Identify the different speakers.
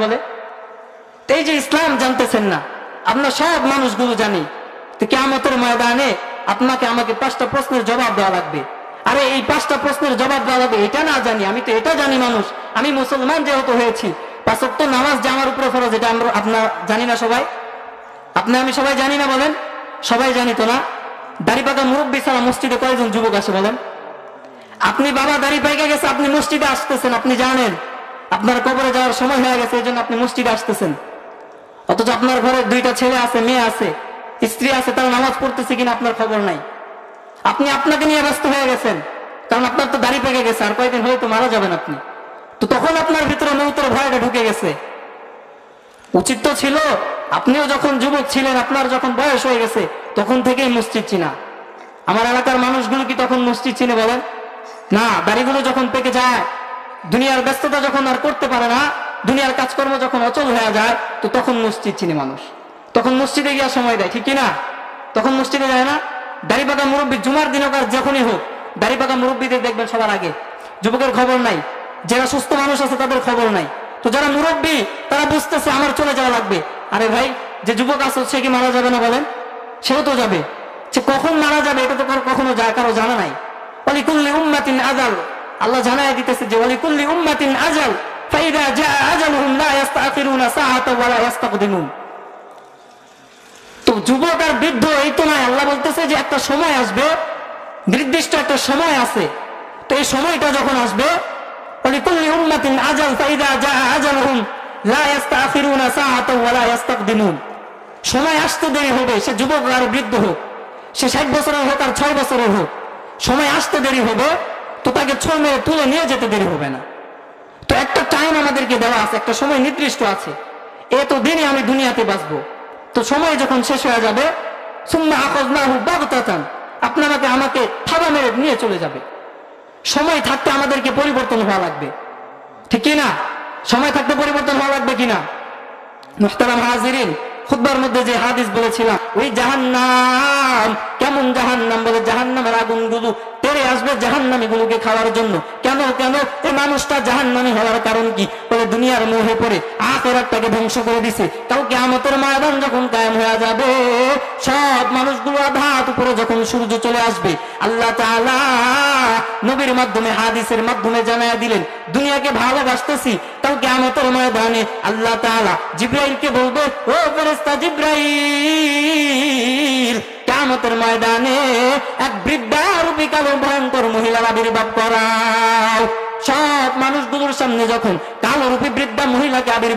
Speaker 1: বলে। এই যে ইসলাম জানতেছেন না, আমরা সব মানুষগুলো জানি, তো কিয়ামতের ময়দানে আপনাকে আমাকে 5টা প্রশ্নের জবাব দেওয়া লাগবে। আরে এই 5টা প্রশ্নের জবাব দেওয়া লাগবে এটা না জানি, আমি তো এটা জানি মানুষ, আমি মুসলমান যেহেতু হয়েছি, 5 ওয়াক্ত নামাজ যে আমার উপরে ফরজ, এটা আমরা আপনার জানি না সবাই? আপনি আমি সবাই জানি না বলেন? সবাই জানি তো না? দাড়ি পাকা মুরব্বী ছাড়া মসজিদে কয়জন যুবক আসে বলেন? আপনি বাবা দাড়ি পাইকা গেছে, আপনি মসজিদে আসতেছেন, আপনি জানেন আপনার কবরে যাওয়ার সময় হয়ে গেছে, এই জন্য আপনি মসজিদে আসতেছেন। অথচ আপনার ঘরে 2টা ছেলে আছে, মেয়ে আছে, স্ত্রী আছে, তারা নামাজ পড়তেছে কিনা আপনার খবর নাই। আপনি আপনাকে নিয়ে ব্যস্ত হয়ে গেছেন, কারণ আপনার তো দাড়ি পেকে গেছে, আর কয়েকদিন হয়তো মারা যাবেন আপনি। তো তখন আপনার ভিতরে মৌতের ভয়টা ঢুকে গেছে। উচিত তো ছিল আপনিও যখন যুবক ছিলেন, আপনার যখন বয়স হয়ে গেছে, তখন থেকেই মসজিদ চিনা। আমার এলাকার মানুষগুলো কি তখন মসজিদ চিনে বলেন? না, দাড়িগুলো যখন পেকে যায়, দুনিয়ার ব্যস্ততা যখন আর করতে পারে না, দুনিয়ার কাজকর্ম যখন অচল হয়ে যায়, তো তখন মসজিদ চিনে মানুষ, তখন মসজিদে গিয়ে সময় দেয়, ঠিক কিনা? তখন মসজিদে যায় না। দাড়ি পাকা মুরব্বী জুমার দিন হোক আর যখনই হোক, দাড়ি পাকা মুরব্বীদের দেখবেন সবার আগে, যুবকের খবর নাই। যারা সুস্থ মানুষ আছে তাদের খবর নাই। তো যারা মুরব্বী তারা বুঝতেছে আমার চলে যাওয়া লাগবে। আরে ভাই, যে যুবক আছে সে কি মারা যাবে না বলেন? সেও তো যাবে। সে কখন মারা যাবে এটা তো কখনো কারো জানা নাই। ওয়ালিকুল্লি উম্মাতিন আজাল, আল্লাহ জানায় দিতেছে যে ওয়ালিকুল্লি উম্মাতিন আজাল ফাইদা জা আজালুহুম লা ইস্তাখিরুনা সাআতাও ওয়া লা ইস্তাকদিমুন। তো যুবক আর বৃদ্ধ এই তো নয়, আল্লাহ বলতেছে যে একটা সময় আসবে, নির্দিষ্ট একটা সময় আছে। তো এই সময়টা যখন আসবে, ওয়ালিকুল্লি উম্মাতিন আজাল ফাইদা জা আজালুহুম লা ইস্তাখিরুনা সাআতাও ওয়া লা ইস্তাকদিমুন। সময় আসতে দেরি হবে, সে যুবক আর বৃদ্ধ হোক, সে 60 বছরের হোক আর 6 বছরের হোক, সময় আসতে দেরি হবে, তো তাকে ছোঁয় মেরে তুলে নিয়ে যেতে দেরি হবে না। তো একটা টাইম আমাদেরকে দেওয়া আছে, একটা সময় নির্দিষ্ট আছে, এত দিনে আমি দুনিয়াতে বাঁচবো। তো সময় যখন শেষ হয়ে যাবে, সুম্মা আখাযনাহু বাগতাতান, আপনাকে আমাকে থাবা মেরে নিয়ে চলে যাবে। সময় থাকতে আমাদেরকে পরিবর্তন হওয়া লাগবে, ঠিক কিনা? সময় থাকতে পরিবর্তন হওয়া লাগবে কিনা? মুহতারাম হাজিরিন, খুতবার মধ্যে যে হাদিস বলেছিলাম, ওই জাহান্নাম, কেমন জাহান্নাম বলে, জাহান্নামের আগুনগুলো তেড়ে আসবে জাহান্নামী গুলোকে খাওয়ার জন্য। কেন কেন এই মানুষটা জাহান্নামী হওয়ার কারণ কি? বলে দুনিয়ার মোহে পড়ে আখিরাতটাকে ধ্বংস করে দিছে। কাল কিয়ামতের ময়দান যখন কায়েম হয়ে যাবে, সব মানুষগুলো আধাত উপরে যখন সূর্য চলে আসবে, আল্লাহ তাআলা নবীর মাধ্যমে হাদিসের মাধ্যমে জানায়া দিলেন, দুনিয়াকে ভালোবাসতেছি, কাল কিয়ামতের ময়দানে আল্লাহ তাআলা জিবরাইলকে বলবে, ও ফেরেশতা জিবরাইল, কিয়ামতের ময়দানে এক বৃদ্ধা রূপী কালো ভয়ঙ্কর মহিলার আবির্ভাব করাও। সব মানুষগুলোর সামনে যখন কালো রূপী বৃদ্ধা মহিলাকে আবির্ভাব